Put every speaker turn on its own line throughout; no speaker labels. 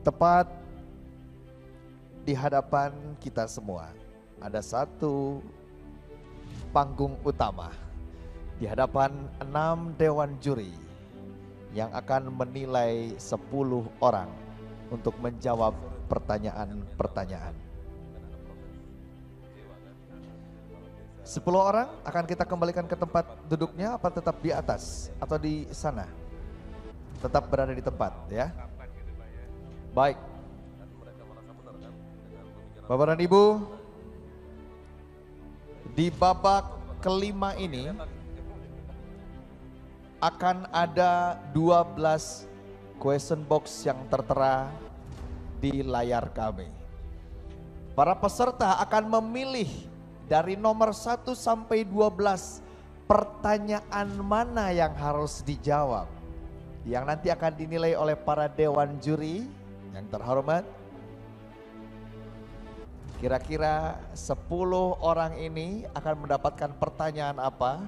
Tepat di hadapan kita semua ada satu panggung utama di hadapan 6 dewan juri yang akan menilai 10 orang untuk menjawab pertanyaan-pertanyaan. 10 orang akan kita kembalikan ke tempat duduknya, apa tetap di atas atau di sana? Tetap berada di tempat ya. Baik. Bapak dan Ibu, di babak kelima ini akan ada 12 question box yang tertera di layar kami. Para peserta akan memilih dari nomor 1 sampai 12 pertanyaan mana yang harus dijawab, yang nanti akan dinilai oleh para dewan juri yang terhormat. Kira-kira 10 orang ini akan mendapatkan pertanyaan apa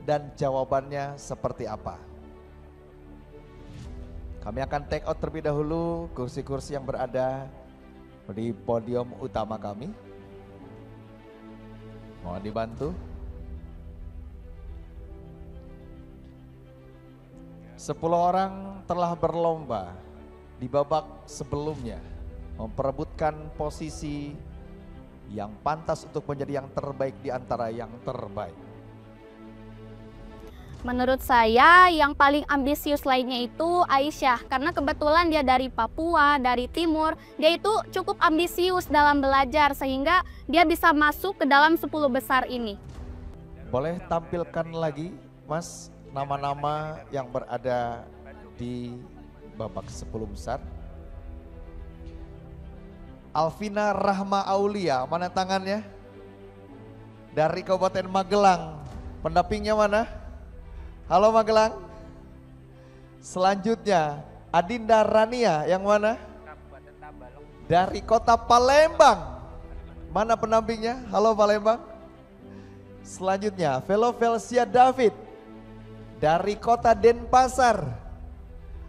dan jawabannya seperti apa. Kami akan take out terlebih dahulu kursi-kursi yang berada di podium utama kami. Mohon dibantu. 10 orang telah berlomba di babak sebelumnya memperebutkan posisi yang pantas untuk menjadi yang terbaik di antara yang terbaik.
Menurut saya yang paling ambisius lainnya itu Aisyah, karena kebetulan dia dari Papua, dari timur. Dia itu cukup ambisius dalam belajar sehingga dia bisa masuk ke dalam 10 besar ini.
Boleh tampilkan lagi Mas nama-nama yang berada di babak 10 besar. Alvina Rahma Aulia, mana tangannya? Dari Kabupaten Magelang. Pendampingnya mana? Halo Magelang. Selanjutnya Adinda Rania, yang mana? Dari Kota Palembang. Mana pendampingnya? Halo Palembang. Selanjutnya Velovelsia David dari Kota Denpasar.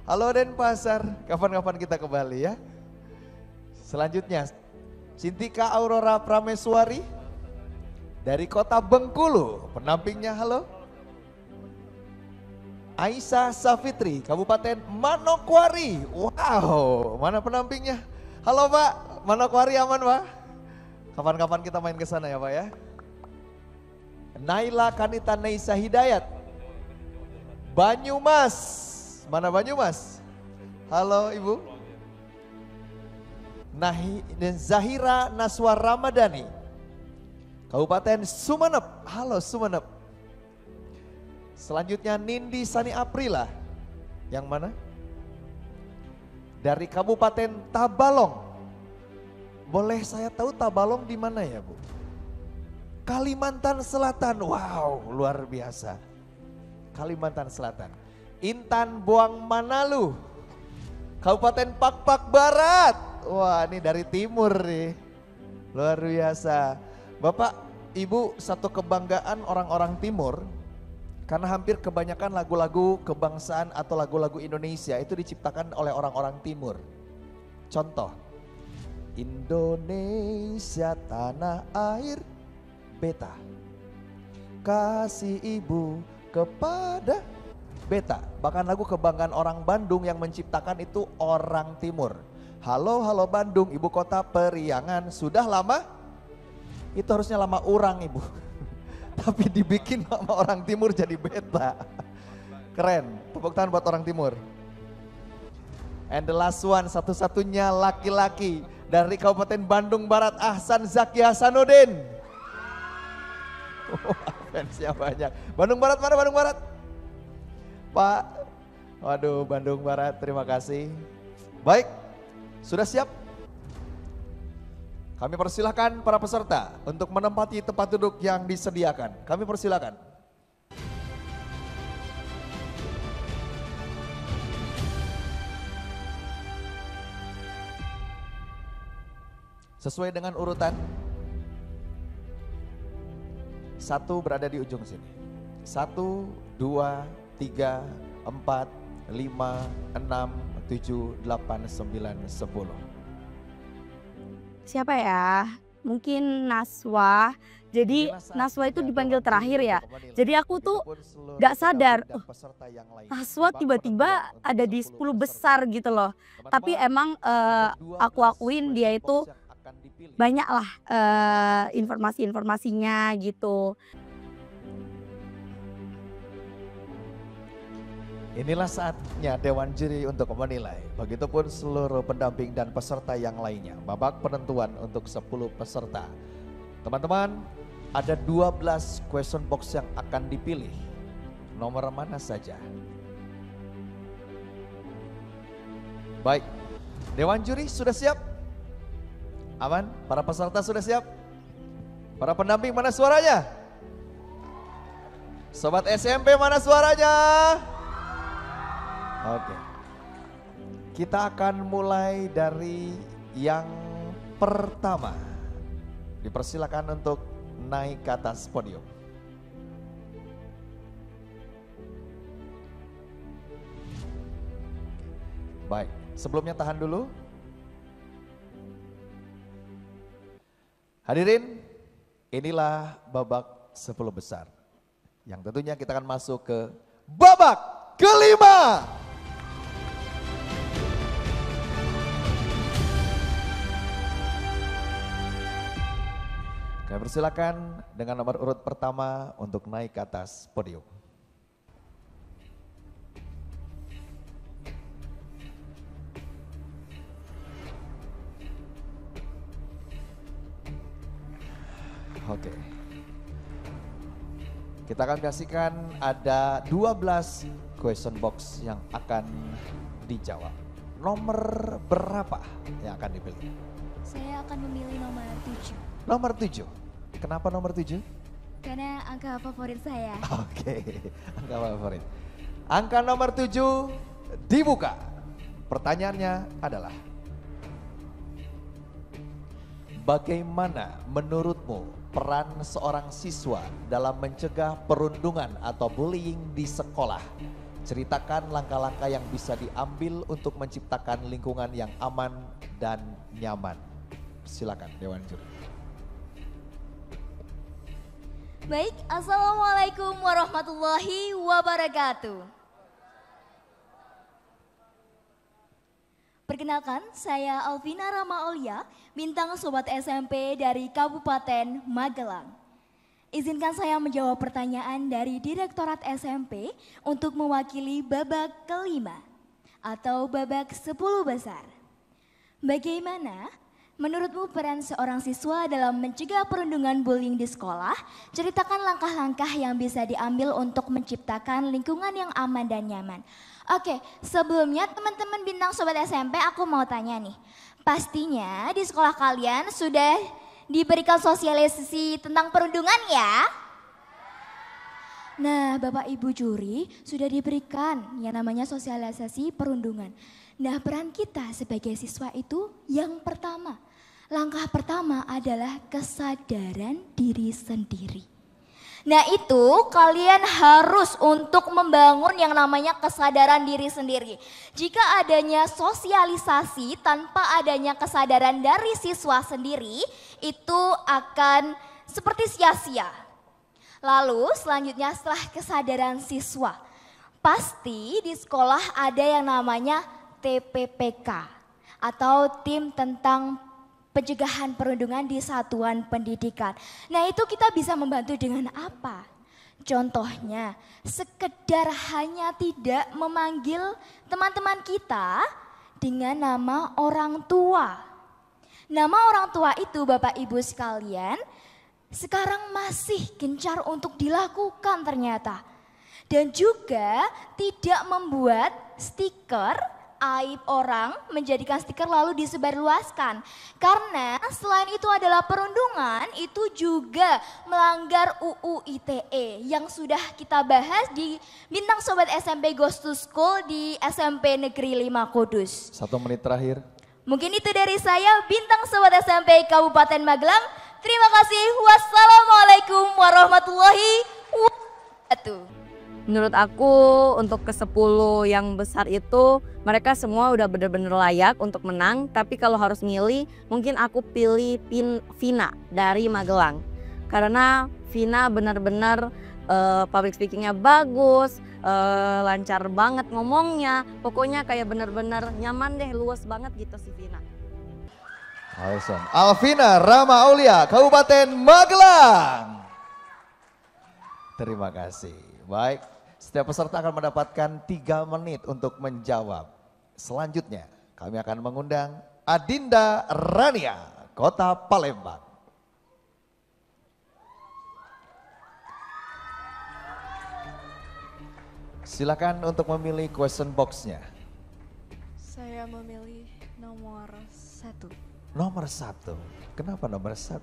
Halo Denpasar, kapan-kapan kita kembali ya. Selanjutnya Sintika Aurora Prameswari dari Kota Bengkulu, pendampingnya halo. Aisyah Safitri, Kabupaten Manokwari. Wow, mana pendampingnya? Halo Pak, Manokwari aman Pak? Kapan-kapan kita main ke sana ya Pak ya. Naila Kanita Neisa Hidayat, Banyumas. Mana Banyumas? Halo Ibu. Zahira Naswar Ramadhani, Kabupaten Sumeneb. Halo Sumeneb. Selanjutnya Nindi Sani Aprila, yang mana? Dari Kabupaten Tabalong. Boleh saya tahu Tabalong di mana ya Bu? Kalimantan Selatan. Wow, luar biasa. Kalimantan Selatan. Intan Boang Manalu, Kabupaten Pakpak Barat. Wah, ini dari timur nih. Luar biasa. Bapak, Ibu, satu kebanggaan orang-orang timur. Karena hampir kebanyakan lagu-lagu kebangsaan atau lagu-lagu Indonesia itu diciptakan oleh orang-orang timur. Contoh, Indonesia tanah air beta, kasih ibu kepada beta. Bahkan lagu kebanggaan orang Bandung yang menciptakan itu orang timur. Halo halo Bandung, ibu kota periangan, sudah lama? Itu harusnya lama orang Ibu. Tapi dibikin sama orang timur jadi beta. Keren, tepuk tangan buat orang timur. And the last one, satu-satunya laki-laki dari Kabupaten Bandung Barat, Ahsan Zaki Hasanuddin. Fansnya banyak. Bandung Barat mana Bandung Barat? Pak, waduh Bandung Barat, terima kasih. Baik, sudah siap? Kami persilahkan para peserta untuk menempati tempat duduk yang disediakan. Kami persilahkan. Sesuai dengan urutan. Satu berada di ujung sini. 1, 2, 3, 4, 5, 6, 7, 8, 9, 10.
Siapa ya? Mungkin Naswa. Jadi Naswa itu dipanggil terakhir ya. Jadi aku tuh gak sadar, Naswa tiba-tiba ada di 10 besar gitu loh. Tapi emang aku akuin dia itu banyak lah informasi-informasinya gitu.
Inilah saatnya Dewan Juri untuk menilai. Begitupun seluruh pendamping dan peserta yang lainnya. Babak penentuan untuk 10 peserta. Teman-teman, ada 12 question box yang akan dipilih. Nomor mana saja? Baik, Dewan Juri sudah siap? Aman? Para peserta sudah siap? Para pendamping mana suaranya? Sobat SMP mana suaranya? Oke. Kita akan mulai dari yang pertama. Dipersilakan untuk naik ke atas podium. Baik, sebelumnya tahan dulu. Hadirin, inilah babak 10 besar. Yang tentunya kita akan masuk ke babak kelima. Kami persilakan dengan nomor urut pertama untuk naik ke atas podium. Oke. Kita akan kasihkan ada 12 question box yang akan dijawab. Nomor berapa yang akan dipilih?
Saya akan memilih nomor 7.
Nomor 7. Kenapa nomor 7?
Karena angka favorit saya.
Oke, angka favorit. Angka nomor 7 dibuka. Pertanyaannya adalah, bagaimana menurutmu peran seorang siswa dalam mencegah perundungan atau bullying di sekolah? Ceritakan langkah-langkah yang bisa diambil untuk menciptakan lingkungan yang aman dan nyaman. Silakan Dewan Juri.
Baik, Assalamualaikum warahmatullahi wabarakatuh. Perkenalkan, saya Alvina Rama Aulia, bintang Sobat SMP dari Kabupaten Magelang. Izinkan saya menjawab pertanyaan dari Direktorat SMP untuk mewakili babak kelima atau babak 10 besar. Bagaimana menurutmu peran seorang siswa dalam mencegah perundungan bullying di sekolah? Ceritakan langkah-langkah yang bisa diambil untuk menciptakan lingkungan yang aman dan nyaman. Oke, sebelumnya teman-teman bintang Sobat SMP, aku mau tanya nih. Pastinya di sekolah kalian sudah diberikan sosialisasi tentang perundungan ya? Nah, Bapak Ibu juri sudah diberikan yang namanya sosialisasi perundungan. Nah, peran kita sebagai siswa itu yang pertama. Langkah pertama adalah kesadaran diri sendiri. Nah, itu kalian harus untuk membangun yang namanya kesadaran diri sendiri. Jika adanya sosialisasi tanpa adanya kesadaran dari siswa sendiri, itu akan seperti sia-sia. Lalu selanjutnya setelah kesadaran siswa, pasti di sekolah ada yang namanya TPPK atau tim tentang pencegahan perundungan di satuan pendidikan. Nah, itu kita bisa membantu dengan apa? Contohnya, sekedar hanya tidak memanggil teman-teman kita dengan nama orang tua. Nama orang tua itu Bapak Ibu sekalian sekarang masih gencar untuk dilakukan ternyata. Dan juga tidak membuat stiker aib orang, menjadikan stiker lalu disebarluaskan. Karena selain itu adalah perundungan, itu juga melanggar UU ITE yang sudah kita bahas di Bintang Sobat SMP Ghost to School di SMP Negeri 5 Kudus.
1 menit terakhir.
Mungkin itu dari saya, Bintang Sobat SMP Kabupaten Magelang. Terima kasih. Wassalamualaikum warahmatullahi wabarakatuh.
Menurut aku untuk ke-10 yang besar itu mereka semua udah bener-bener layak untuk menang. Tapi kalau harus milih mungkin aku pilih Vina dari Magelang. Karena Vina benar-benar public speakingnya bagus, lancar banget ngomongnya. Pokoknya kayak bener-bener nyaman deh, luas banget gitu si Vina.
Awesome. Alvina Rama Aulia, Kabupaten Magelang. Terima kasih. Baik, setiap peserta akan mendapatkan 3 menit untuk menjawab. Selanjutnya kami akan mengundang Adinda Rania, Kota Palembang. Silakan untuk memilih question box-nya.
Saya memilih nomor 1.
Nomor 1. Kenapa nomor 1?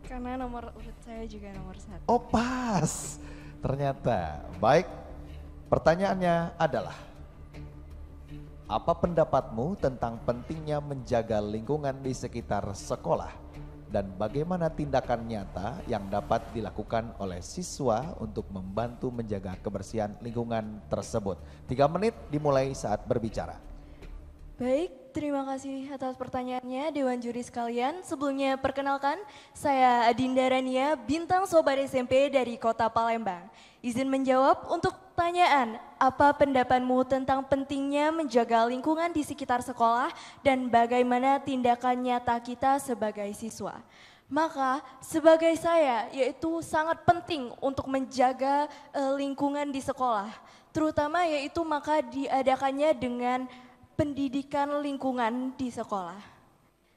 Karena nomor urut saya juga nomor 1.
Oh pas. Ternyata. Baik. Pertanyaannya adalah, apa pendapatmu tentang pentingnya menjaga lingkungan di sekitar sekolah? Dan bagaimana tindakan nyata yang dapat dilakukan oleh siswa untuk membantu menjaga kebersihan lingkungan tersebut? 3 menit dimulai saat berbicara.
Baik, terima kasih atas pertanyaannya Dewan Juri sekalian. Sebelumnya perkenalkan, saya Adinda Rania, bintang Sobat SMP dari Kota Palembang. Izin menjawab untuk pertanyaan, apa pendapatmu tentang pentingnya menjaga lingkungan di sekitar sekolah dan bagaimana tindakan nyata kita sebagai siswa? Maka sebagai saya yaitu sangat penting untuk menjaga lingkungan di sekolah. Terutama yaitu maka diadakannya dengan pendidikan lingkungan di sekolah.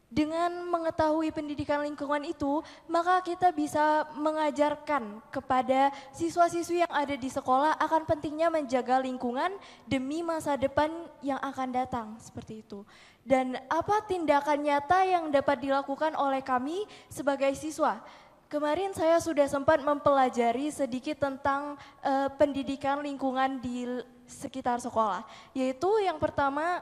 Dengan mengetahui pendidikan lingkungan itu, maka kita bisa mengajarkan kepada siswa-siswi yang ada di sekolah akan pentingnya menjaga lingkungan demi masa depan yang akan datang, seperti itu. Dan apa tindakan nyata yang dapat dilakukan oleh kami sebagai siswa? Kemarin saya sudah sempat mempelajari sedikit tentang pendidikan lingkungan di sekitar sekolah, yaitu yang pertama,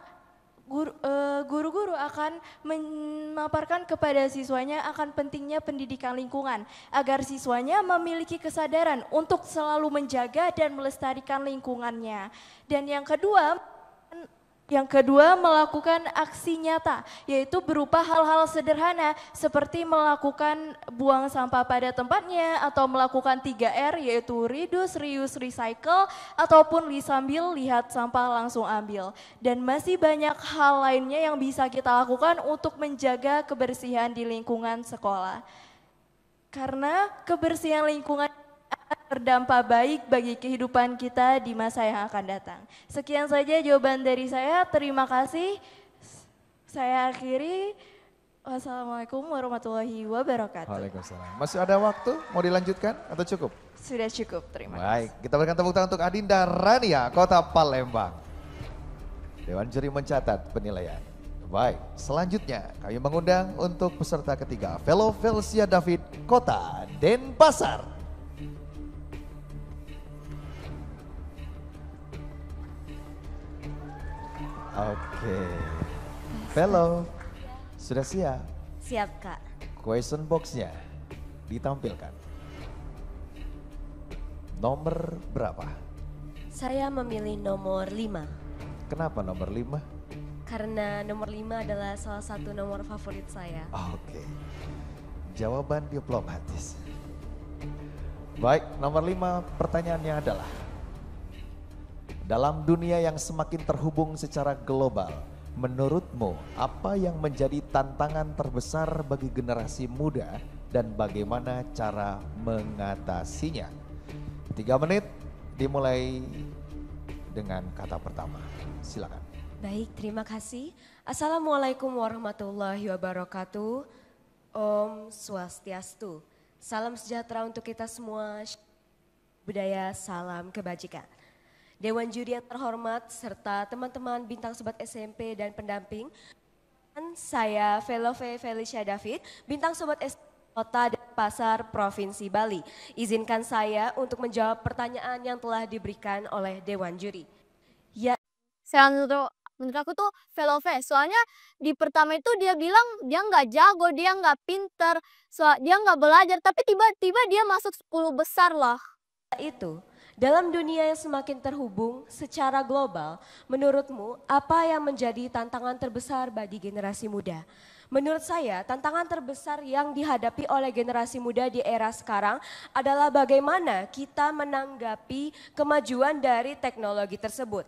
guru-guru akan memaparkan kepada siswanya akan pentingnya pendidikan lingkungan agar siswanya memiliki kesadaran untuk selalu menjaga dan melestarikan lingkungannya. Dan yang kedua melakukan aksi nyata, yaitu berupa hal-hal sederhana seperti melakukan buang sampah pada tempatnya atau melakukan 3R yaitu reduce, reuse, recycle ataupun sambil lihat sampah langsung ambil. Dan masih banyak hal lainnya yang bisa kita lakukan untuk menjaga kebersihan di lingkungan sekolah. Karena kebersihan lingkungan berdampak baik bagi kehidupan kita di masa yang akan datang. Sekian saja jawaban dari saya, terima kasih. Saya akhiri, wassalamualaikum warahmatullahi wabarakatuh.
Waalaikumsalam. Masih ada waktu, mau dilanjutkan atau cukup?
Sudah cukup, terima kasih.
Baik, kita berikan tepuk tangan untuk Adinda Rania, Kota Palembang. Dewan Juri mencatat penilaian. Baik, selanjutnya kami mengundang untuk peserta ketiga, Velo Velsia David, Kota Denpasar. Oke, Velo, sudah siap?
Siap, Kak.
Question box-nya ditampilkan. Nomor berapa?
Saya memilih nomor 5.
Kenapa nomor 5?
Karena nomor 5 adalah salah satu nomor favorit saya.
Oke, jawaban diplomatis. Baik, nomor 5 pertanyaannya adalah, dalam dunia yang semakin terhubung secara global, menurutmu apa yang menjadi tantangan terbesar bagi generasi muda dan bagaimana cara mengatasinya? 3 menit dimulai dengan kata pertama. Silakan.
Baik, terima kasih. Assalamualaikum warahmatullahi wabarakatuh. Om Swastiastu. Salam sejahtera untuk kita semua. Budaya, salam kebajikan. Dewan Juri yang terhormat serta teman-teman bintang sobat SMP dan pendamping. Saya Velove Felicia David, bintang sobat SMP Kota Denpasar, Provinsi Bali. Izinkan saya untuk menjawab pertanyaan yang telah diberikan oleh Dewan Juri. Ya.
Menurut aku tuh Velove, soalnya di pertama itu dia bilang dia nggak jago, dia nggak pinter, dia nggak belajar, tapi tiba-tiba dia masuk 10 besar loh.
Itu Dalam dunia yang semakin terhubung secara global, menurutmu apa yang menjadi tantangan terbesar bagi generasi muda? Menurut saya, tantangan terbesar yang dihadapi oleh generasi muda di era sekarang adalah bagaimana kita menanggapi kemajuan dari teknologi tersebut.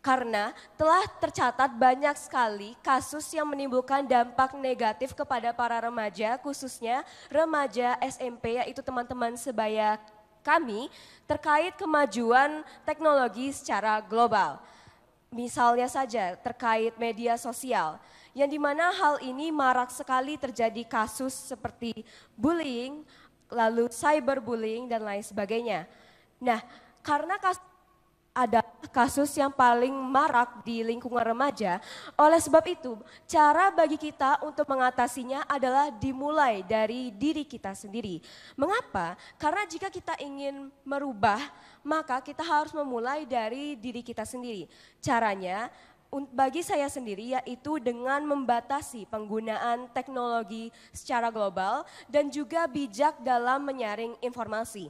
Karena telah tercatat banyak sekali kasus yang menimbulkan dampak negatif kepada para remaja, khususnya remaja SMP, yaitu teman-teman sebaya kami, terkait kemajuan teknologi secara global. Misalnya saja terkait media sosial, yang dimana hal ini marak sekali terjadi kasus seperti bullying, lalu cyberbullying dan lain sebagainya. Nah, karena ada kasus yang paling marak di lingkungan remaja. Oleh sebab itu, cara bagi kita untuk mengatasinya adalah dimulai dari diri kita sendiri. Mengapa? Karena jika kita ingin merubah, maka kita harus memulai dari diri kita sendiri. Caranya, bagi saya sendiri yaitu dengan membatasi penggunaan teknologi secara global dan juga bijak dalam menyaring informasi.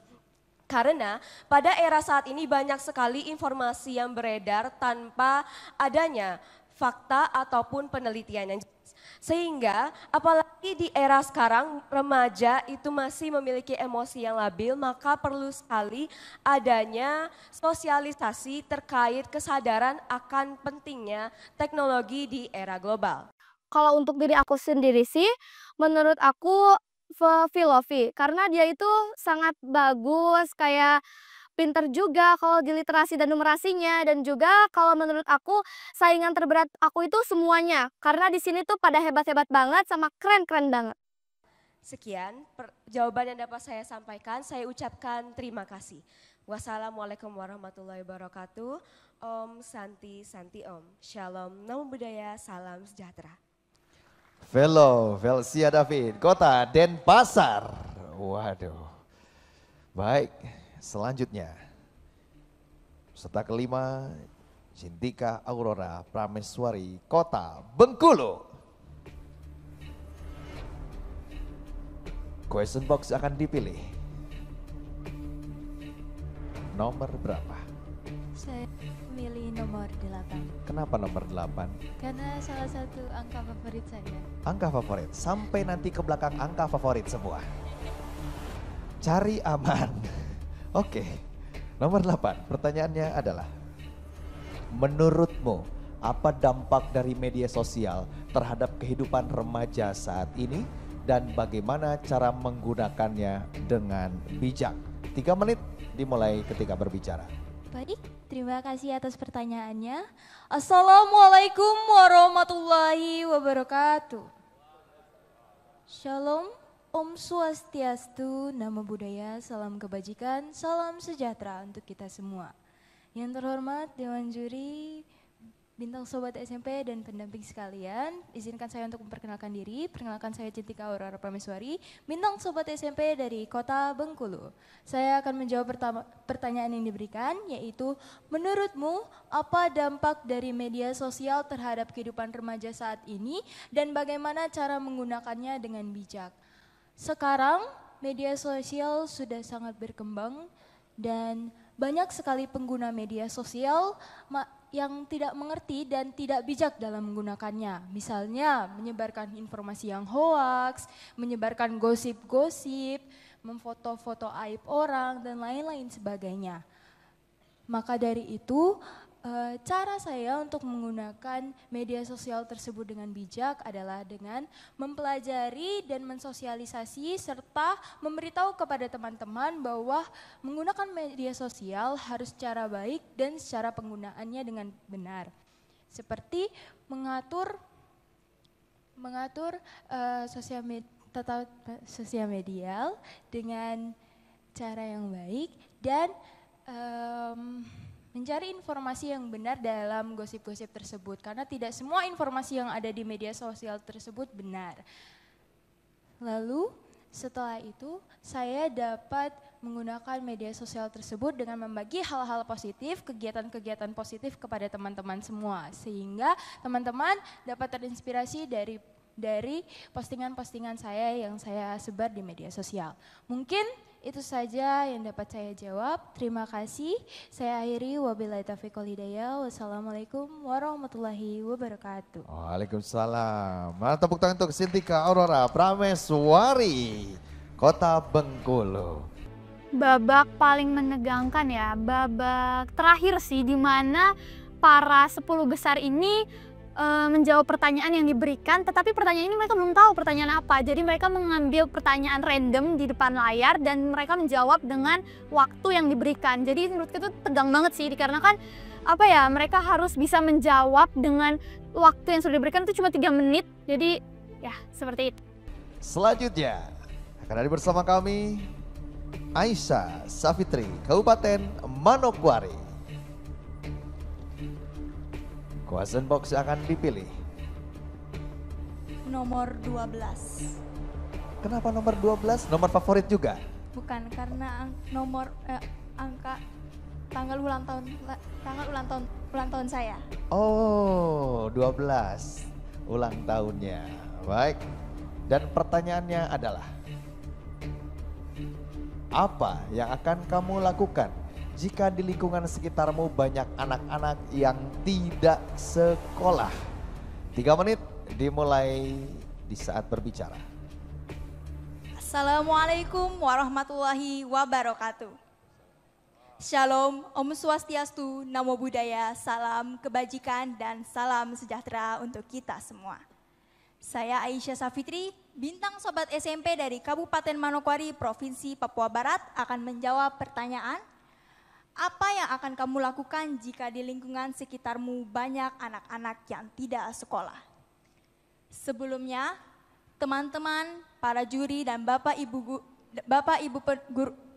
Karena pada era saat ini banyak sekali informasi yang beredar tanpa adanya fakta ataupun penelitian yang jelas. Sehingga apalagi di era sekarang remaja itu masih memiliki emosi yang labil, maka perlu sekali adanya sosialisasi terkait kesadaran akan pentingnya teknologi di era global.
Kalau untuk diri aku sendiri sih, menurut aku filosofi, karena dia itu sangat bagus, kayak pinter juga kalau di literasi dan numerasinya, dan juga kalau menurut aku saingan terberat aku itu semuanya, karena di sini tuh pada hebat-hebat banget sama keren-keren banget.
Sekian jawaban yang dapat saya sampaikan, saya ucapkan terima kasih. Wassalamualaikum warahmatullahi wabarakatuh. Om Santi Santi Om. Shalom, namo buddhaya, salam sejahtera.
Velo, Velsia David, Kota Denpasar. Waduh. Baik, selanjutnya. Peserta kelima, Cintika Aurora Prameswari, Kota Bengkulu. Question box akan dipilih. Nomor berapa?
Saya memilih nomor 8.
Kenapa nomor 8?
Karena salah satu angka favorit saya.
Angka favorit, sampai nanti ke belakang angka favorit semua. Cari aman. Oke, nomor 8, pertanyaannya adalah, menurutmu apa dampak dari media sosial terhadap kehidupan remaja saat ini dan bagaimana cara menggunakannya dengan bijak? 3 menit dimulai ketika berbicara.
Baik, terima kasih atas pertanyaannya. Assalamualaikum warahmatullahi wabarakatuh. Shalom, Om Swastiastu, Namo Buddhaya, salam kebajikan, salam sejahtera untuk kita semua. Yang terhormat Dewan Juri, Bintang Sobat SMP dan pendamping sekalian, izinkan saya untuk memperkenalkan diri. Perkenalkan saya Cintika Aurora Prameswari, Bintang Sobat SMP dari Kota Bengkulu. Saya akan menjawab pertanyaan yang diberikan, yaitu menurutmu apa dampak dari media sosial terhadap kehidupan remaja saat ini dan bagaimana cara menggunakannya dengan bijak? Sekarang media sosial sudah sangat berkembang dan banyak sekali pengguna media sosial yang tidak mengerti dan tidak bijak dalam menggunakannya. Misalnya menyebarkan informasi yang hoaks, menyebarkan gosip-gosip, memfoto-foto aib orang, dan lain-lain sebagainya. Maka dari itu, cara saya untuk menggunakan media sosial tersebut dengan bijak adalah dengan mempelajari dan mensosialisasi serta memberitahu kepada teman-teman bahwa menggunakan media sosial harus secara baik dan secara penggunaannya dengan benar. Seperti mengatur sosial media dengan cara yang baik dan mencari informasi yang benar dalam gosip-gosip tersebut, karena tidak semua informasi yang ada di media sosial tersebut benar. Lalu setelah itu saya dapat menggunakan media sosial tersebut dengan membagi hal-hal positif, kegiatan-kegiatan positif kepada teman-teman semua, sehingga teman-teman dapat terinspirasi dari postingan-postingan saya yang saya sebar di media sosial. Mungkin
Itu saja yang dapat saya jawab. Terima kasih. Saya akhiri wabillahi taufiq wal hidayah. Wassalamualaikum warahmatullahi wabarakatuh.
Waalaikumsalam. Mana tepuk tangan untuk Sintika Aurora Prameswari, Kota Bengkulu.
Babak paling menegangkan ya, babak terakhir sih, di mana para 10 besar ini menjawab pertanyaan yang diberikan, tetapi pertanyaan ini mereka belum tahu pertanyaan apa. Jadi mereka mengambil pertanyaan random di depan layar dan mereka menjawab dengan waktu yang diberikan. Jadi menurutku itu tegang banget sih, dikarenakan apa ya, mereka harus bisa menjawab dengan waktu yang sudah diberikan itu cuma 3 menit. Jadi ya seperti itu.
Selanjutnya akan ada bersama kami Aisyah Safitri, Kabupaten Manokwari. Question box akan dipilih.
Nomor 12.
Kenapa nomor 12? Nomor favorit juga?
Bukan, karena angka tanggal ulang tahun saya.
Oh, 12 ulang tahunnya. Baik. Dan pertanyaannya adalah, apa yang akan kamu lakukan jika di lingkungan sekitarmu banyak anak-anak yang tidak sekolah? 3 menit dimulai di saat berbicara.
Assalamualaikum warahmatullahi wabarakatuh. Shalom, Om Swastiastu, Namo Buddhaya, salam kebajikan dan salam sejahtera untuk kita semua. Saya Aisyah Safitri, bintang sobat SMP dari Kabupaten Manokwari, Provinsi Papua Barat, akan menjawab pertanyaan, apa yang akan kamu lakukan jika di lingkungan sekitarmu banyak anak-anak yang tidak sekolah? Sebelumnya, teman-teman, para juri dan Bapak Ibu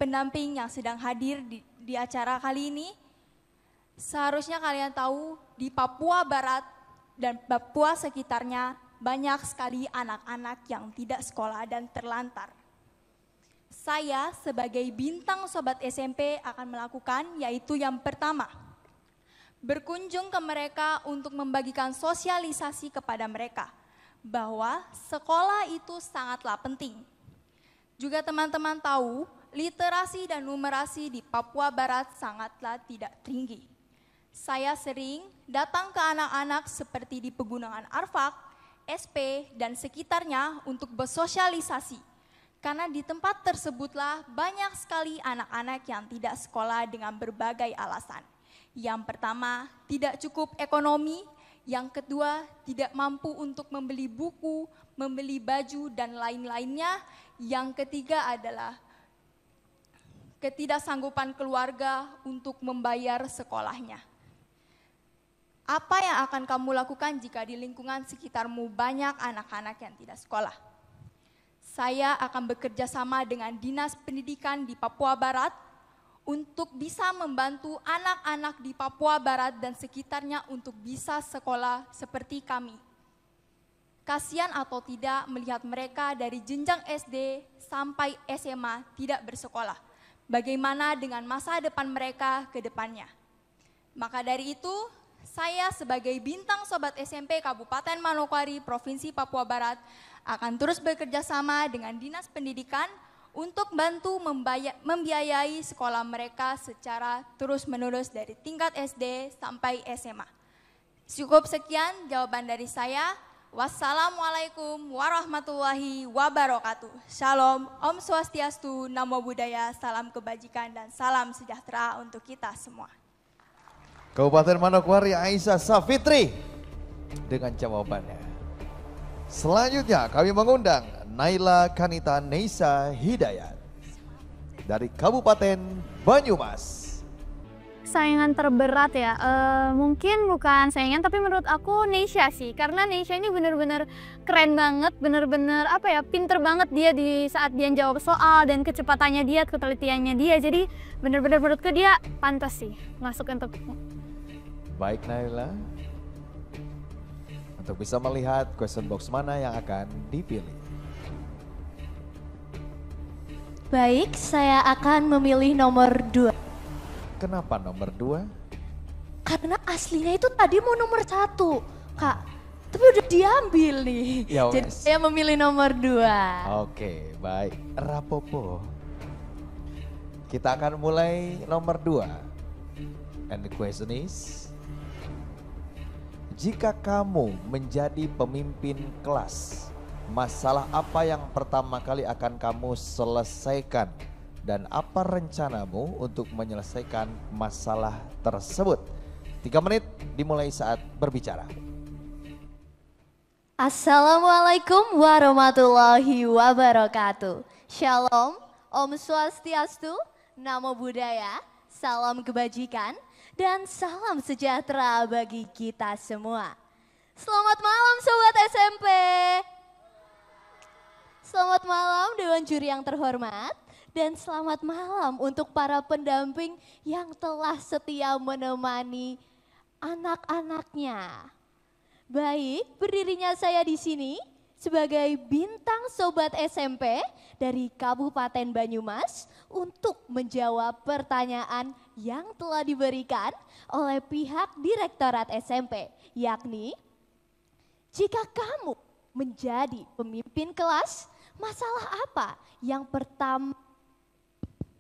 pendamping yang sedang hadir di acara kali ini, seharusnya kalian tahu di Papua Barat dan Papua sekitarnya banyak sekali anak-anak yang tidak sekolah dan terlantar. Saya sebagai bintang sobat SMP akan melakukan, yaitu yang pertama, berkunjung ke mereka untuk membagikan sosialisasi kepada mereka bahwa sekolah itu sangatlah penting. Juga teman-teman tahu, literasi dan numerasi di Papua Barat sangatlah tidak tinggi. Saya sering datang ke anak-anak seperti di Pegunungan Arfak, SP, dan sekitarnya untuk bersosialisasi. Karena di tempat tersebutlah banyak sekali anak-anak yang tidak sekolah dengan berbagai alasan. Yang pertama, tidak cukup ekonomi. Yang kedua, tidak mampu untuk membeli buku, membeli baju, dan lain-lainnya. Yang ketiga adalah ketidaksanggupan keluarga untuk membayar sekolahnya. Apa yang akan kamu lakukan jika di lingkungan sekitarmu banyak anak-anak yang tidak sekolah? Saya akan bekerja sama dengan Dinas Pendidikan di Papua Barat untuk bisa membantu anak-anak di Papua Barat dan sekitarnya untuk bisa sekolah seperti kami. Kasihan atau tidak melihat mereka dari jenjang SD sampai SMA tidak bersekolah. Bagaimana dengan masa depan mereka ke depannya? Maka dari itu, saya sebagai bintang sobat SMP Kabupaten Manokwari, Provinsi Papua Barat, akan terus bekerja sama dengan Dinas Pendidikan untuk bantu membiayai sekolah mereka secara terus-menerus dari tingkat SD sampai SMA. Cukup sekian jawaban dari saya. Wassalamualaikum warahmatullahi wabarakatuh. Shalom, Om Swastiastu, Namo Buddhaya, salam kebajikan dan salam sejahtera untuk kita semua.
Kabupaten Manokwari Aisyah Safitri dengan jawabannya. Selanjutnya kami mengundang Naila Kanita Neisa Hidayat dari Kabupaten Banyumas.
Saingan terberat ya, mungkin bukan saingan tapi menurut aku Neisha sih. Karena Neisha ini bener-bener keren banget, bener-bener apa ya, pinter banget dia di saat dia jawab soal dan kecepatannya dia, ketelitiannya dia. Jadi bener-bener menurutku dia pantas sih masuk untuk.
Baik Naila, untuk bisa melihat question box mana yang akan dipilih.
Baik, saya akan memilih nomor 2.
Kenapa nomor 2?
Karena aslinya itu tadi mau nomor 1, Kak. Tapi udah diambil nih.
Ya,
jadi saya memilih nomor 2.
Oke, baik. Rapopo. Kita akan mulai nomor 2. And the question is, jika kamu menjadi pemimpin kelas, masalah apa yang pertama kali akan kamu selesaikan? Dan apa rencanamu untuk menyelesaikan masalah tersebut? 3 menit dimulai saat berbicara.
Assalamualaikum warahmatullahi wabarakatuh. Shalom, Om Swastiastu, Namo Buddhaya, salam kebajikan, dan salam sejahtera bagi kita semua. Selamat malam Sobat SMP. Selamat malam Dewan Juri yang terhormat. Dan selamat malam untuk para pendamping yang telah setia menemani anak-anaknya. Baik, berdirinya saya di sini sebagai bintang Sobat SMP dari Kabupaten Banyumas untuk menjawab pertanyaan yang telah diberikan oleh pihak Direktorat SMP, yakni jika kamu menjadi pemimpin kelas, masalah apa yang pertama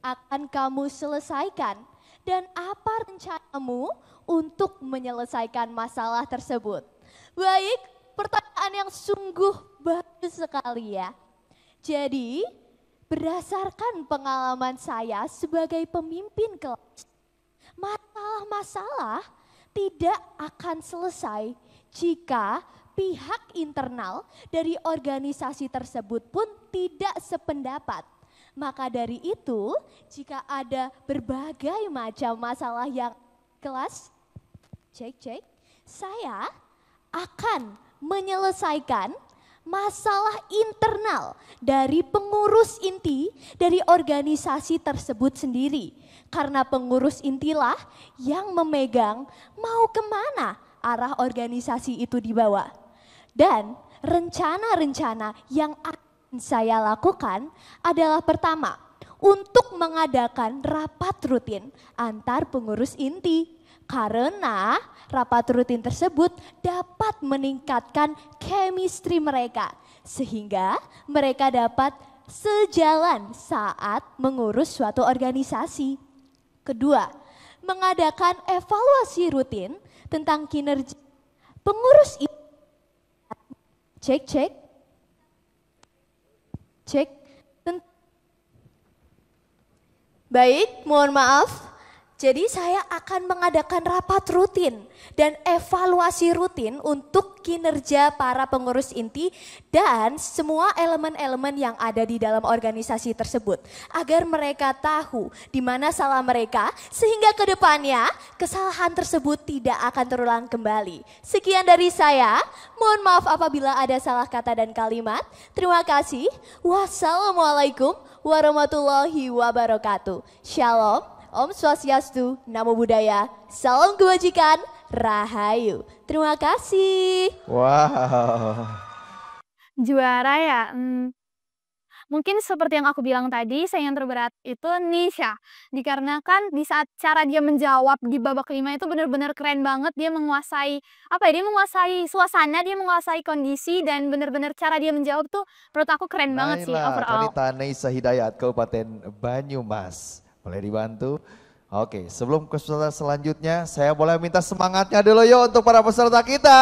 akan kamu selesaikan dan apa rencanamu untuk menyelesaikan masalah tersebut? Baik, pertanyaan yang sungguh bagus sekali ya. Jadi, berdasarkan pengalaman saya sebagai pemimpin kelas, masalah-masalah tidak akan selesai jika pihak internal dari organisasi tersebut pun tidak sependapat. Maka dari itu, jika ada berbagai macam masalah yang kelas, saya akan menyelesaikan masalah internal dari pengurus inti dari organisasi tersebut sendiri. Karena pengurus intilah yang memegang mau kemana arah organisasi itu dibawa. Dan rencana-rencana yang saya lakukan adalah pertama, untuk mengadakan rapat rutin antar pengurus inti. Karena rapat rutin tersebut dapat meningkatkan chemistry mereka. Sehingga mereka dapat sejalan saat mengurus suatu organisasi. Kedua, mengadakan evaluasi rutin tentang kinerja pengurus inti. Cek. Baik, mohon maaf. Jadi saya akan mengadakan rapat rutin dan evaluasi rutin untuk kinerja para pengurus inti dan semua elemen-elemen yang ada di dalam organisasi tersebut. Agar mereka tahu di mana salah mereka sehingga ke depannya kesalahan tersebut tidak akan terulang kembali. Sekian dari saya, mohon maaf apabila ada salah kata dan kalimat. Terima kasih. Wassalamualaikum warahmatullahi wabarakatuh. Shalom. Om Swastiastu, Namo Buddhaya, salam kebajikan, Rahayu. Terima kasih.
Wow.
Juara ya. Mungkin seperti yang aku bilang tadi, saya yang terberat itu Nisha. Dikarenakan di saat cara dia menjawab di babak 5 itu benar-benar keren banget. Dia menguasai, dia menguasai suasana, dia menguasai kondisi, dan benar-benar cara dia menjawab tuh menurut aku keren banget sih overall.
Kanita Neisa Hidayat, Kabupaten Banyumas. Boleh dibantu? Oke, sebelum ke peserta selanjutnya, saya boleh minta semangatnya dulu yuk untuk para peserta kita.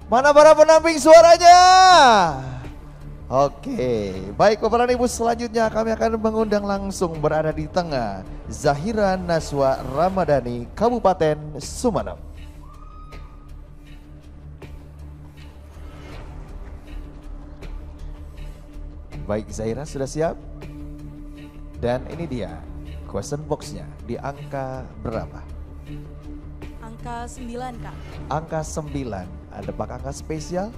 Mana para pendamping suaranya? Oke, baik Bapak dan Ibu, selanjutnya kami akan mengundang langsung berada di tengah Zahira Naswa Ramadhani, Kabupaten Sumeneb. Baik Zahira, sudah siap? Dan ini dia question box-nya, di angka berapa?
Angka 9 Kak.
Angka 9, ada bak angka spesial?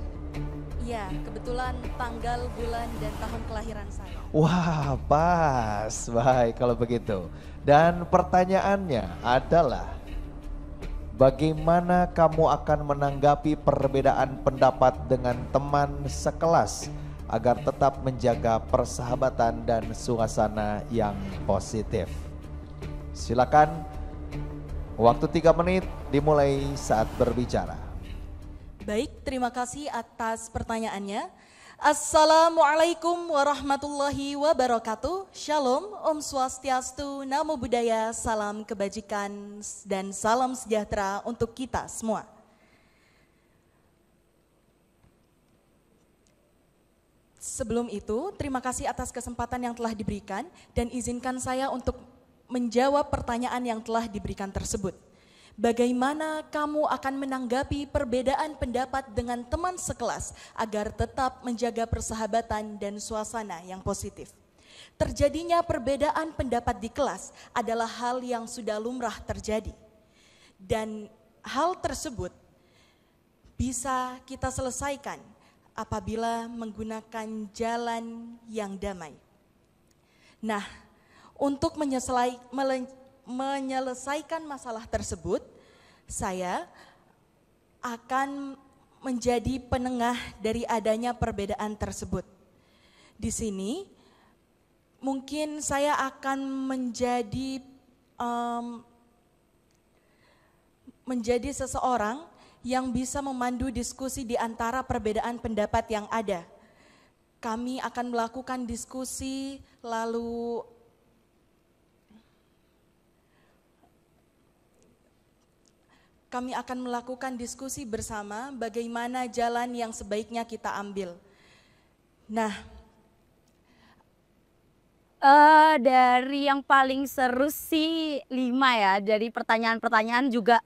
Iya, kebetulan tanggal, bulan, dan tahun kelahiran saya.
Wah pas, baik kalau begitu. Dan pertanyaannya adalah, bagaimana kamu akan menanggapi perbedaan pendapat dengan teman sekelas agar tetap menjaga persahabatan dan suasana yang positif? Silakan, waktu 3 menit dimulai saat berbicara.
Baik, terima kasih atas pertanyaannya. Assalamualaikum warahmatullahi wabarakatuh. Shalom, Om Swastiastu, Namo Buddhaya, salam kebajikan dan salam sejahtera untuk kita semua. Sebelum itu, terima kasih atas kesempatan yang telah diberikan dan izinkan saya untuk menjawab pertanyaan yang telah diberikan tersebut. Bagaimana kamu akan menanggapi perbedaan pendapat dengan teman sekelas agar tetap menjaga persahabatan dan suasana yang positif? Terjadinya perbedaan pendapat di kelas adalah hal yang sudah lumrah terjadi. Dan hal tersebut bisa kita selesaikan apabila menggunakan jalan yang damai. Nah, untuk menyelesaikan masalah tersebut, saya akan menjadi penengah dari adanya perbedaan tersebut. Di sini mungkin saya akan menjadi seseorang yang bisa memandu diskusi di antara perbedaan pendapat yang ada. Kami akan melakukan diskusi lalu kami akan melakukan diskusi bersama bagaimana jalan yang sebaiknya kita ambil. Nah,
dari yang paling seru sih 5 ya. Dari pertanyaan-pertanyaan juga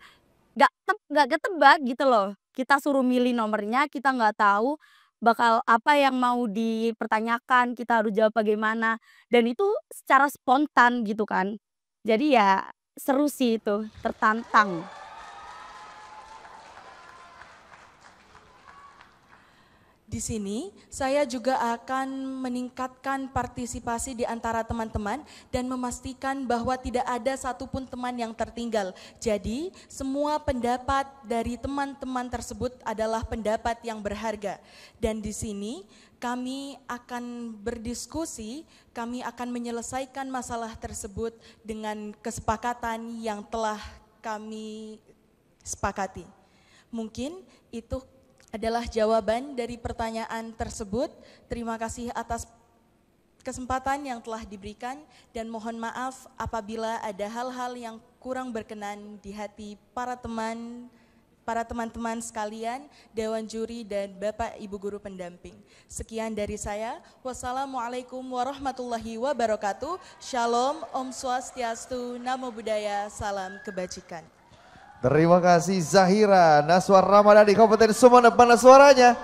nggak ketebak gitu loh. Kita suruh milih nomornya, kita nggak tahu bakal apa yang mau dipertanyakan, kita harus jawab bagaimana. Dan itu secara spontan gitu kan. Jadi ya seru sih itu, tertantang.
di sini saya juga akan meningkatkan partisipasi di antara teman-teman dan memastikan bahwa tidak ada satupun teman yang tertinggal. Jadi semua pendapat dari teman-teman tersebut adalah pendapat yang berharga. Dan di sini kami akan berdiskusi, kami akan menyelesaikan masalah tersebut dengan kesepakatan yang telah kami sepakati. Mungkin itu adalah jawaban dari pertanyaan tersebut. Terima kasih atas kesempatan yang telah diberikan dan mohon maaf apabila ada hal-hal yang kurang berkenan di hati para teman-teman sekalian, Dewan Juri dan Bapak Ibu Guru Pendamping. Sekian dari saya. Wassalamualaikum warahmatullahi wabarakatuh. Shalom, Om Swastiastu, Namo Buddhaya, salam kebajikan.
Terima kasih Zahira Naswar Ramadhani Kabupaten Sumeneb. Mana suaranya?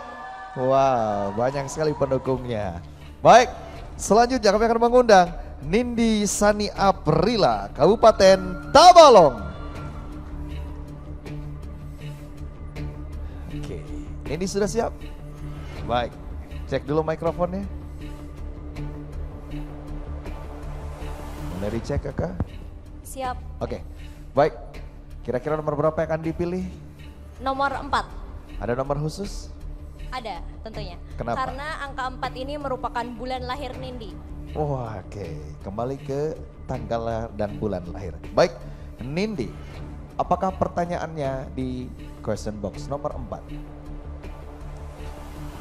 Wow, banyak sekali pendukungnya. Baik, selanjutnya kami akan mengundang Nindi Sani Aprila Kabupaten Tabalong. Oke, Nindi sudah siap? Baik, cek dulu mikrofonnya. Boleh dicek kakak?
Siap.
Oke, baik. Kira-kira nomor berapa yang akan dipilih?
Nomor 4.
Ada nomor khusus?
Ada tentunya.
Kenapa?
Karena angka 4 ini merupakan bulan lahir Nindi.
Oh, oke. Kembali ke tanggal dan bulan lahir. Baik, Nindi. Apakah pertanyaannya di question box nomor 4?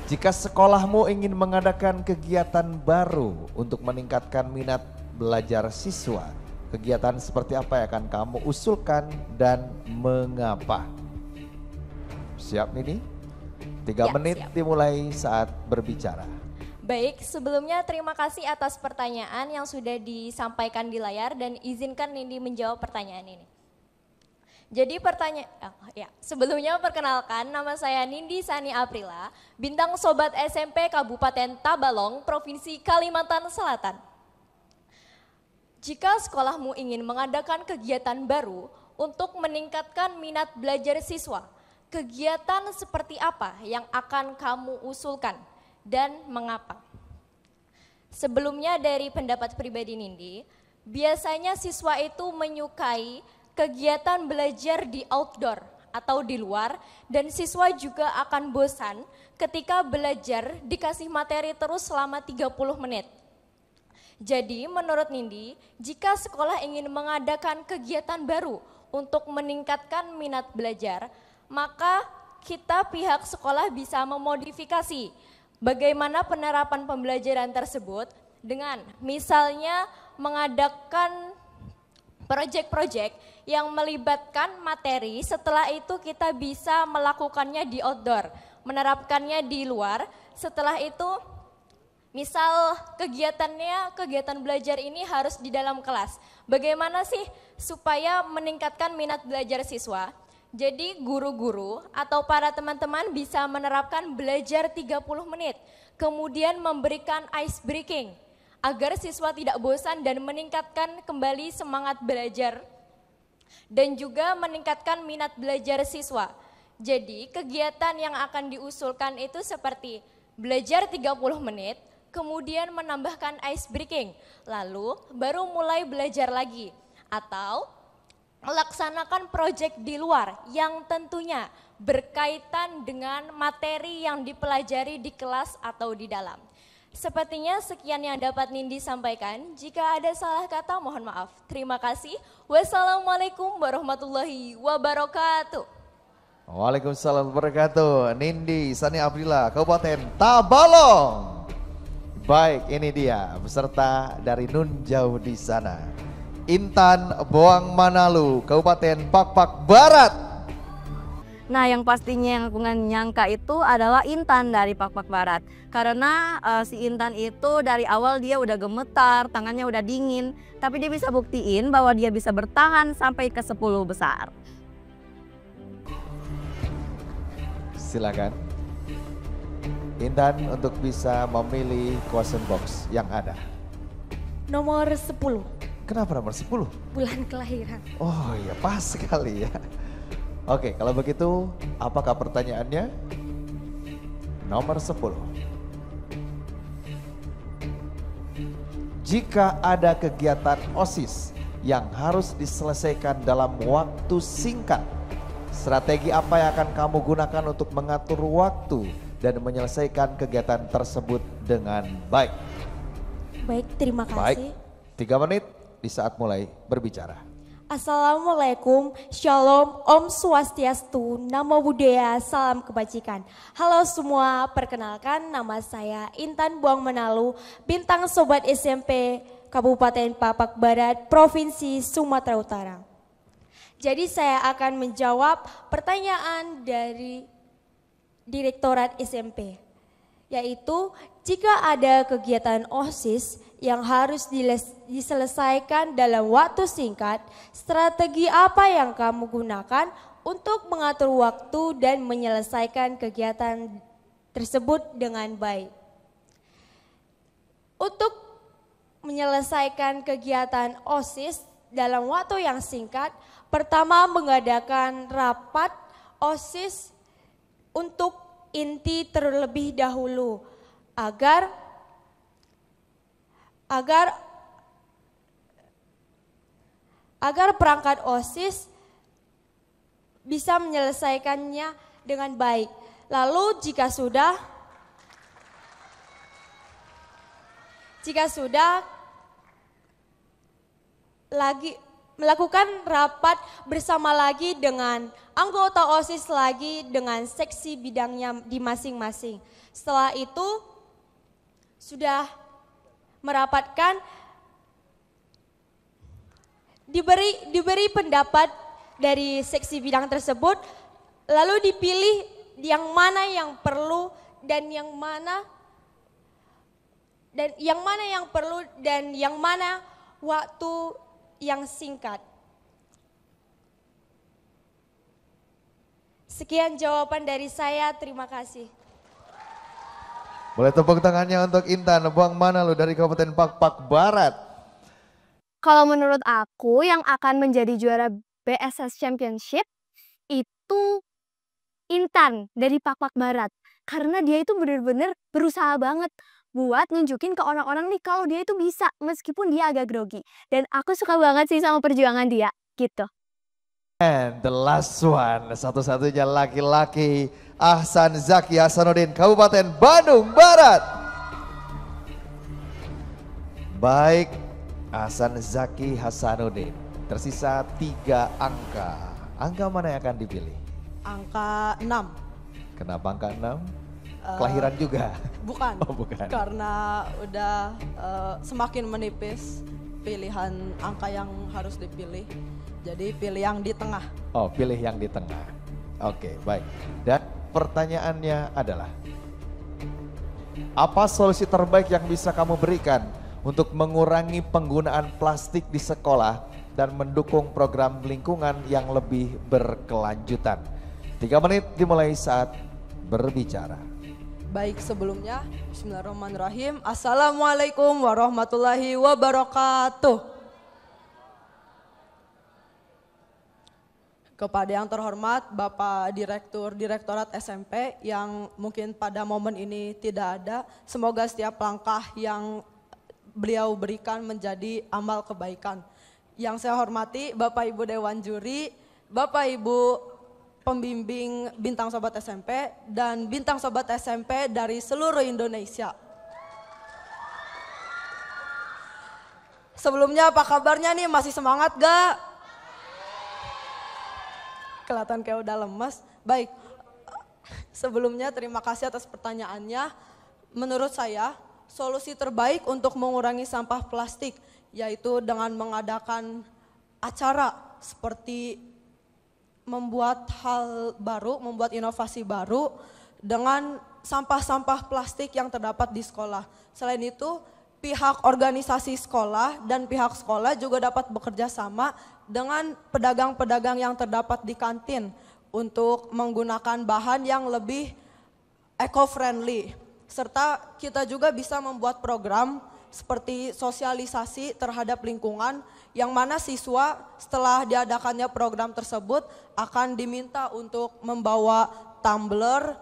Jika sekolahmu ingin mengadakan kegiatan baru untuk meningkatkan minat belajar siswa, kegiatan seperti apa yang akan kamu usulkan dan mengapa? Siap Nini? 3 menit siap. Dimulai saat berbicara.
Baik, sebelumnya terima kasih atas pertanyaan yang sudah disampaikan di layar dan izinkan Nindi menjawab pertanyaan ini. Jadi sebelumnya perkenalkan, nama saya Nindi Sani Aprila, bintang sobat SMP Kabupaten Tabalong, Provinsi Kalimantan Selatan. Jika sekolahmu ingin mengadakan kegiatan baru untuk meningkatkan minat belajar siswa, kegiatan seperti apa yang akan kamu usulkan dan mengapa? Sebelumnya dari pendapat pribadi Nindi, biasanya siswa itu menyukai kegiatan belajar di outdoor atau di luar dan siswa juga akan bosan ketika belajar dikasih materi terus selama 30 menit. Jadi menurut Nindi, jika sekolah ingin mengadakan kegiatan baru untuk meningkatkan minat belajar, maka kita pihak sekolah bisa memodifikasi
Bagaimana penerapan pembelajaran tersebut dengan misalnya mengadakan proyek-proyek yang melibatkan materi, setelah itu kita bisa melakukannya di outdoor, menerapkannya di luar. Setelah itu misal kegiatan belajar ini harus di dalam kelas. Bagaimana sih supaya meningkatkan minat belajar siswa? Jadi guru-guru atau para teman-teman bisa menerapkan belajar 30 menit, kemudian memberikan ice breaking agar siswa tidak bosan dan meningkatkan kembali semangat belajar dan juga meningkatkan minat belajar siswa. Jadi kegiatan yang akan diusulkan itu seperti belajar 30 menit, kemudian menambahkan ice breaking, lalu baru mulai belajar lagi. Atau melaksanakan proyek di luar yang tentunya berkaitan dengan materi yang dipelajari di kelas atau di dalam. Sepertinya sekian yang dapat Nindi sampaikan. Jika ada salah kata mohon maaf. Terima kasih. Wassalamualaikum warahmatullahi wabarakatuh.
Waalaikumsalam wabarakatuh. Nindi Sani Aprila, Kabupaten Tabalong. Baik, ini dia peserta dari Nun Jauh di sana. Intan Boang Manalu, Kabupaten Pakpak Barat.
Nah, yang pastinya yang aku nggak nyangka itu adalah Intan dari Pakpak Barat. Karena si Intan itu dari awal dia udah gemetar, tangannya udah dingin. Tapi dia bisa buktiin bahwa dia bisa bertahan sampai ke 10 besar.
Silakan Intan untuk bisa memilih question box yang ada.
Nomor 10.
Kenapa nomor 10?
Bulan kelahiran.
Oh iya, pas sekali ya. Oke, kalau begitu apakah pertanyaannya? Nomor 10. Jika ada kegiatan OSIS yang harus diselesaikan dalam waktu singkat, strategi apa yang akan kamu gunakan untuk mengatur waktu dan menyelesaikan kegiatan tersebut dengan baik?
Baik, terima kasih.
Baik, 3 menit di saat mulai berbicara.
Assalamualaikum, Shalom, Om Swastiastu, Namo Buddhaya, Salam Kebajikan. Halo semua, perkenalkan nama saya Intan Boang Manalu, Bintang Sobat SMP, Kabupaten Pakpak Barat, Provinsi Sumatera Utara. Jadi saya akan menjawab pertanyaan dari Direktorat SMP, yaitu jika ada kegiatan OSIS yang harus diselesaikan dalam waktu singkat, strategi apa yang kamu gunakan untuk mengatur waktu dan menyelesaikan kegiatan tersebut dengan baik? Untuk menyelesaikan kegiatan OSIS dalam waktu yang singkat, pertama mengadakan rapat OSIS untuk inti terlebih dahulu agar perangkat OSIS bisa menyelesaikannya dengan baik. Lalu jika sudah lagi melakukan rapat bersama lagi dengan anggota OSIS lagi dengan seksi bidangnya di masing-masing. Setelah itu sudah merapatkan, diberi pendapat dari seksi bidang tersebut, lalu dipilih yang mana yang perlu dan yang mana waktu yang singkat. Sekian jawaban dari saya, terima kasih.
Boleh tepuk tangannya untuk Intan Boang Manalu dari Kabupaten Pakpak Barat.
Kalau menurut aku yang akan menjadi juara BSS Championship itu Intan dari Pakpak Barat. Karena dia itu benar-benar berusaha banget buat nunjukin ke orang-orang nih kalau dia itu bisa meskipun dia agak grogi. Dan aku suka banget sih sama perjuangan dia gitu.
And the last one, satu-satunya laki-laki, Ahsan Zaki Hasanuddin, Kabupaten Bandung Barat. Baik, Ahsan Zaki Hasanuddin, tersisa 3 angka. Angka mana yang akan dipilih?
Angka 6.
Kenapa angka 6? Kelahiran juga?
Bukan.
Oh, bukan.
Karena udah semakin menipis pilihan angka yang harus dipilih. Jadi pilih yang di tengah.
Oh, pilih yang di tengah. Oke, baik. Dan pertanyaannya adalah, apa solusi terbaik yang bisa kamu berikan untuk mengurangi penggunaan plastik di sekolah dan mendukung program lingkungan yang lebih berkelanjutan? 3 menit dimulai saat berbicara.
Baik, sebelumnya bismillahirrahmanirrahim. Assalamualaikum warahmatullahi wabarakatuh. Kepada yang terhormat Bapak Direktorat SMP yang mungkin pada momen ini tidak ada, semoga setiap langkah yang beliau berikan menjadi amal kebaikan. Yang saya hormati Bapak Ibu Dewan Juri, Bapak Ibu pembimbing Bintang Sobat SMP dan Bintang Sobat SMP dari seluruh Indonesia. Sebelumnya apa kabarnya nih, masih semangat gak? Kelihatan kayak udah lemes. Baik, sebelumnya terima kasih atas pertanyaannya. Menurut saya, solusi terbaik untuk mengurangi sampah plastik yaitu dengan mengadakan acara seperti membuat hal baru, membuat inovasi baru dengan sampah-sampah plastik yang terdapat di sekolah. Selain itu, pihak organisasi sekolah dan pihak sekolah juga dapat bekerja sama dengan pedagang-pedagang yang terdapat di kantin untuk menggunakan bahan yang lebih eco-friendly. Serta kita juga bisa membuat program seperti sosialisasi terhadap lingkungan yang mana siswa setelah diadakannya program tersebut akan diminta untuk membawa tumbler,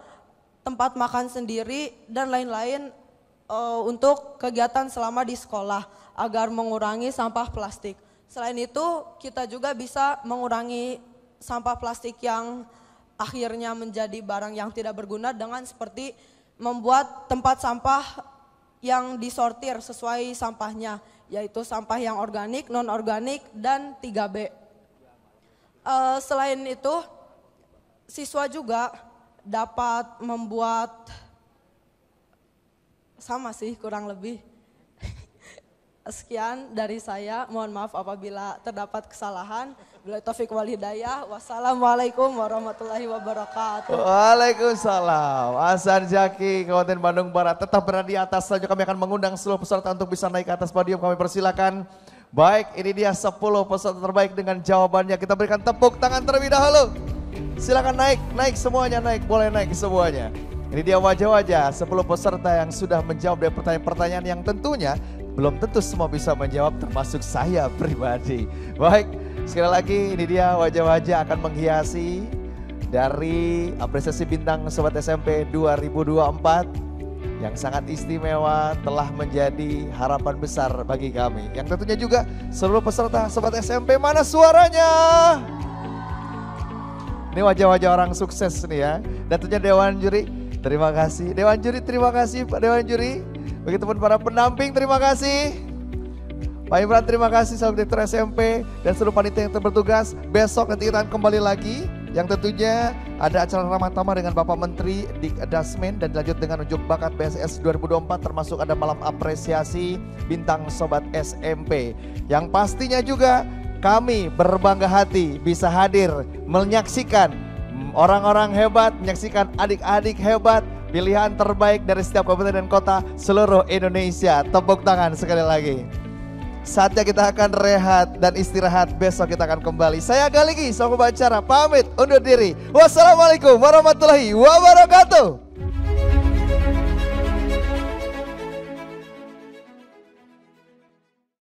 tempat makan sendiri dan lain-lain untuk kegiatan selama di sekolah agar mengurangi sampah plastik. Selain itu kita juga bisa mengurangi sampah plastik yang akhirnya menjadi barang yang tidak berguna dengan seperti membuat tempat sampah yang disortir sesuai sampahnya, yaitu sampah yang organik, non-organik, dan 3B. Selain itu siswa juga dapat membuat sama sih kurang lebih. Sekian dari saya, mohon maaf apabila terdapat kesalahan. Billahi taufiq wal hidayah. Wassalamualaikum warahmatullahi wabarakatuh.
Waalaikumsalam. Hasan Zaki, Kabupaten Bandung Barat. Tetap berada di atas saja, kami akan mengundang seluruh peserta untuk bisa naik ke atas podium. Kami persilakan. Baik, ini dia 10 peserta terbaik dengan jawabannya. Kita berikan tepuk tangan terlebih dahulu. Silakan naik semuanya, boleh naik semuanya. Ini dia wajah-wajah 10 peserta yang sudah menjawab dari pertanyaan-pertanyaan yang tentunya belum tentu semua bisa menjawab, termasuk saya pribadi. Baik, sekali lagi ini dia wajah-wajah akan menghiasi dari apresiasi Bintang Sobat SMP 2024 yang sangat istimewa, telah menjadi harapan besar bagi kami. Yang tentunya juga seluruh peserta Sobat SMP, mana suaranya? Ini wajah-wajah orang sukses nih ya. Dan tentunya Dewan Juri, terima kasih. Dewan Juri, terima kasih Pak Dewan Juri. Begitupun para pendamping, terima kasih. Pak Imran, terima kasih. Sahabat Direktur SMP dan seluruh panitia yang bertugas. Besok nanti kita akan kembali lagi. Yang tentunya ada acara ramah tamah dengan Bapak Menteri di Dasmen dan dilanjut dengan unjuk bakat BSS 2024, termasuk ada malam apresiasi Bintang Sobat SMP. Yang pastinya juga kami berbangga hati bisa hadir menyaksikan orang-orang hebat, menyaksikan adik-adik hebat, pilihan terbaik dari setiap kabupaten dan kota seluruh Indonesia. Tepuk tangan sekali lagi. Saatnya kita akan rehat dan istirahat, besok kita akan kembali. Saya Galigi, sang pembicara, pamit undur diri. Wassalamualaikum warahmatullahi wabarakatuh.